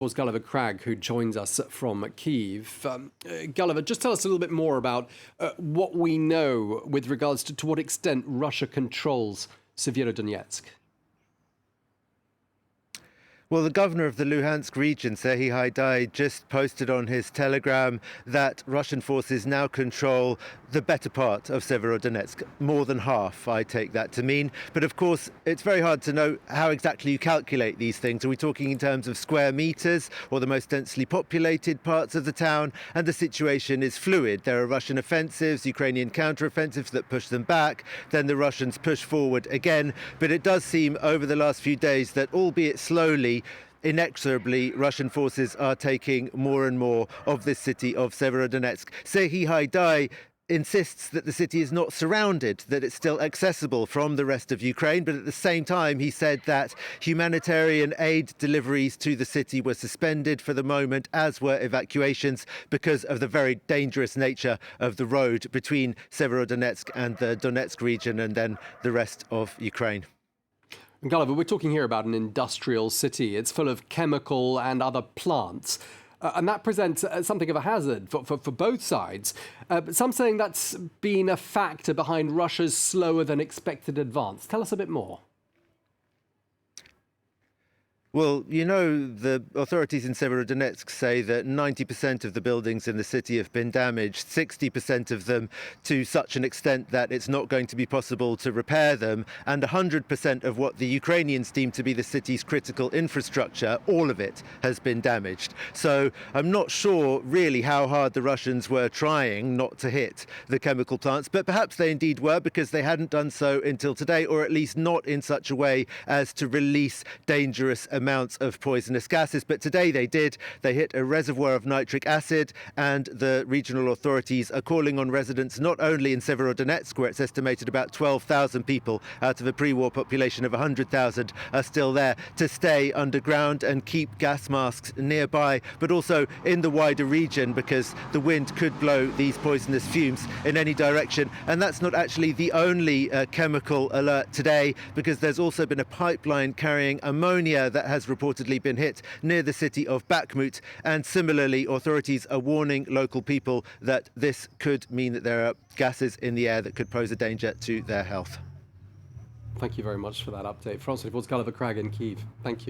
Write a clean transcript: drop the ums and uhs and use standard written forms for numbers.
Was Gulliver Cragg, who joins us from Kyiv. Gulliver, just tell us a little bit more about what we know with regards to what extent Russia controls Severodonetsk. Well, the governor of the Luhansk region, Kyiv, just posted on his Telegram that Russian forces now control the better part of Severodonetsk. More than half, I take that to mean. But of course, it's very hard to know how exactly you calculate these things. Are we talking in terms of square meters or the most densely populated parts of the town? And the situation is fluid. There are Russian offensives, Ukrainian counteroffensives that push them back. Then the Russians push forward again. But it does seem over the last few days that, albeit slowly, inexorably, Russian forces are taking more and more of this city of Severodonetsk. Kyiv insists that the city is not surrounded, that it's still accessible from the rest of Ukraine. But at the same time, he said that humanitarian aid deliveries to the city were suspended for the moment, as were evacuations, because of the very dangerous nature of the road between Severodonetsk and the Donetsk region and then the rest of Ukraine. Gulliver, we're talking here about an industrial city. It's full of chemical and other plants. And that presents something of a hazard for both sides. But some saying that's been a factor behind Russia's slower than expected advance. Tell us a bit more. Well, you know, the authorities in Severodonetsk say that 90% of the buildings in the city have been damaged, 60% of them to such an extent that it's not going to be possible to repair them, and 100% of what the Ukrainians deem to be the city's critical infrastructure, all of it has been damaged. So I'm not sure really how hard the Russians were trying not to hit the chemical plants, but perhaps they indeed were, because they hadn't done so until today, or at least not in such a way as to release dangerous amounts of poisonous gases. But today they did. They hit a reservoir of nitric acid, and the regional authorities are calling on residents not only in Severodonetsk, where it's estimated about 12,000 people out of a pre-war population of 100,000 are still there, to stay underground and keep gas masks nearby, but also in the wider region, because the wind could blow these poisonous fumes in any direction. And that's not actually the only chemical alert today, because there's also been a pipeline carrying ammonia that has reportedly been hit near the city of Bakhmut. And similarly, authorities are warning local people that this could mean that there are gases in the air that could pose a danger to their health. Thank you very much for that update. France Report's Gulliver Cragg in Kyiv. Thank you.